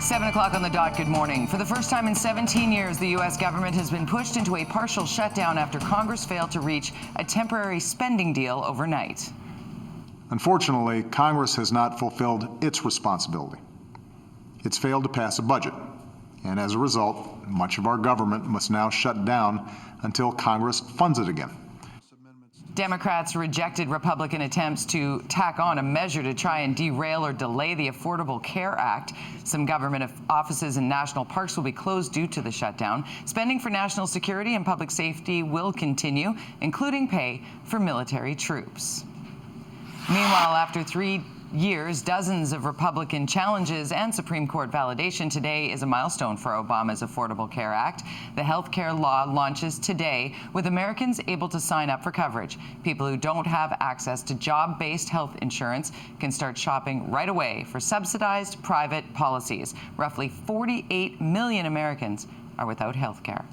7 o'clock on the dot. Good morning. For the first time in 17 years, the U.S. government has been pushed into a partial shutdown after Congress failed to reach a temporary spending deal overnight. Unfortunately, Congress has not fulfilled its responsibility. It's failed to pass a budget, and as a result, much of our government must now shut down until Congress funds it again. Democrats rejected Republican attempts to tack on a measure to try and derail or delay the Affordable Care Act. Some government offices and national parks will be closed due to the shutdown. Spending for national security and public safety will continue, including pay for military troops. Meanwhile, after 3 years, dozens of Republican challenges and Supreme Court validation, today is a milestone for Obama's Affordable Care Act. The health care law launches today, with Americans able to sign up for coverage. People who don't have access to job-based health insurance can start shopping right away for subsidized private policies. Roughly 48 million Americans are without health care.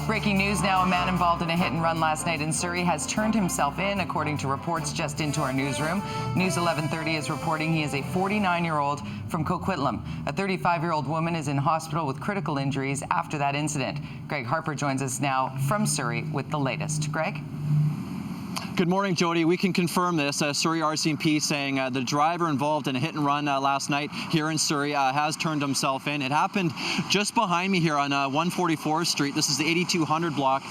Breaking news now, a man involved in a hit and run last night in Surrey has turned himself in, according to reports just into our newsroom. News 1130 is reporting he is a 49-year-old from Coquitlam. A 35-year-old woman is in hospital with critical injuries after that incident. Greg Harper joins us now from Surrey with the latest. Greg? Good morning, Jody. We can confirm this. Surrey RCMP saying the driver involved in a hit and run last night here in Surrey has turned himself in. It happened just behind me here on 144th Street. This is the 8200 block.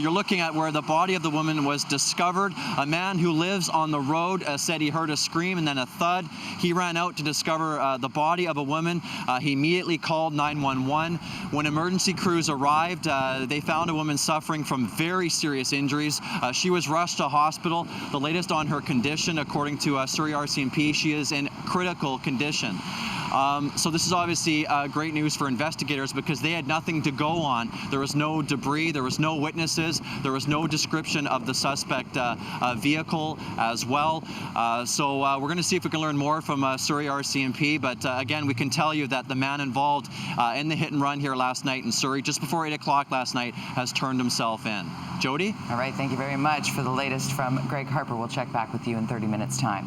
You're looking at where the body of the woman was discovered. A man who lives on the road said he heard a scream and then a thud. He ran out to discover the body of a woman. He immediately called 911. When emergency crews arrived, they found a woman suffering from very serious injuries. She was rushed to hospital. The latest on her condition, according to Surrey RCMP, she is in critical condition. So this is obviously great news for investigators because they had nothing to go on. There was no debris, there was no witnesses, there was no description of the suspect vehicle as well. So we're going to see if we can learn more from Surrey RCMP, but again, we can tell you that the man involved in the hit and run here last night in Surrey, just before 8 o'clock last night, has turned himself in. Jody? All right, thank you very much for the latest from Greg Harper. We'll check back with you in 30 minutes' time.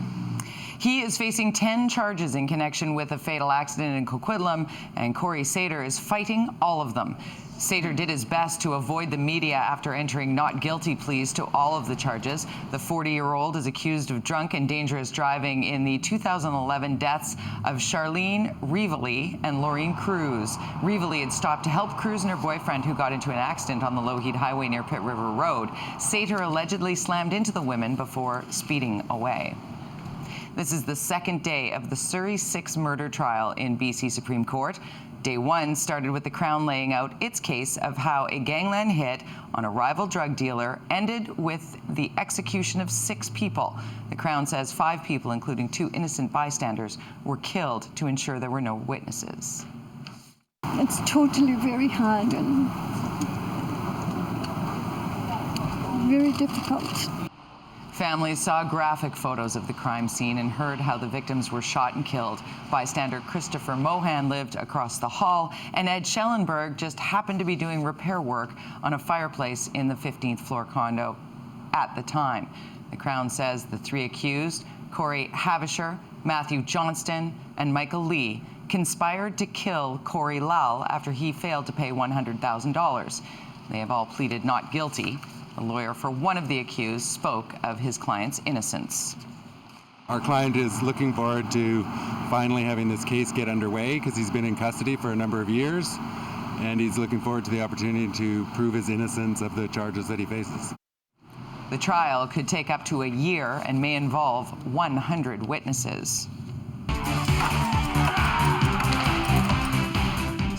He is facing 10 charges in connection with a fatal accident in Coquitlam, and Corey Sater is fighting all of them. Sater did his best to avoid the media after entering not guilty pleas to all of the charges. The 40-year-old is accused of drunk and dangerous driving in the 2011 deaths of Charlene Rivoli and Laureen Cruz. Rivoli had stopped to help Cruz and her boyfriend, who got into an accident on the Lougheed Highway near Pitt River Road. Sater allegedly slammed into the women before speeding away. This is the second day of the Surrey 6 murder trial in BC Supreme Court. Day 1 started with the Crown laying out its case of how a gangland hit on a rival drug dealer ended with the execution of 6 people. The Crown says 5 people, including 2 innocent bystanders, were killed to ensure there were no witnesses. It's totally very hard and very difficult. Families saw graphic photos of the crime scene and heard how the victims were shot and killed. Bystander Christopher Mohan lived across the hall, and Ed Schellenberg just happened to be doing repair work on a fireplace in the 15th floor condo at the time. The Crown says the 3 accused, Corey Havisher, Matthew Johnston, and Michael Lee, conspired to kill Corey Lal after he failed to pay $100,000. They have all pleaded not guilty. A lawyer for one of the accused spoke of his client's innocence. Our client is looking forward to finally having this case get underway because he's been in custody for a number of years, and he's looking forward to the opportunity to prove his innocence of the charges that he faces. The trial could take up to a year and may involve 100 witnesses.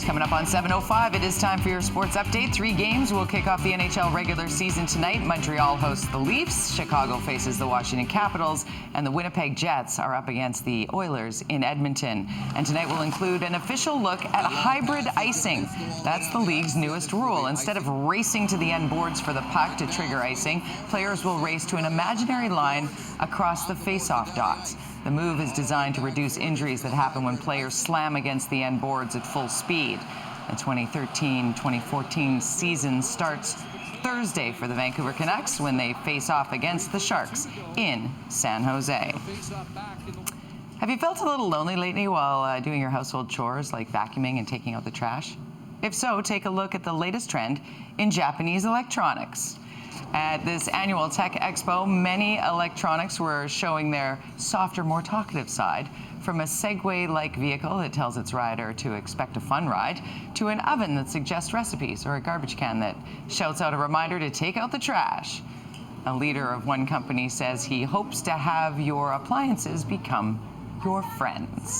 Coming up on 7:05, it is time for your sports update. 3 games will kick off the NHL regular season tonight. Montreal hosts the Leafs, Chicago faces the Washington Capitals, and the Winnipeg Jets are up against the Oilers in Edmonton. And tonight will include an official look at hybrid icing. That's the league's newest rule. Instead of racing to the end boards for the puck to trigger icing, players will race to an imaginary line across the face-off dots. The move is designed to reduce injuries that happen when players slam against the end boards at full speed. The 2013-2014 season starts Thursday for the Vancouver Canucks when they face off against the Sharks in San Jose. Have you felt a little lonely lately while doing your household chores like vacuuming and taking out the trash? If so, take a look at the latest trend in Japanese electronics. At this annual Tech Expo, many electronics were showing their softer, more talkative side, from a Segway-like vehicle that tells its rider to expect a fun ride, to an oven that suggests recipes, or a garbage can that shouts out a reminder to take out the trash. A leader of one company says he hopes to have your appliances become your friends.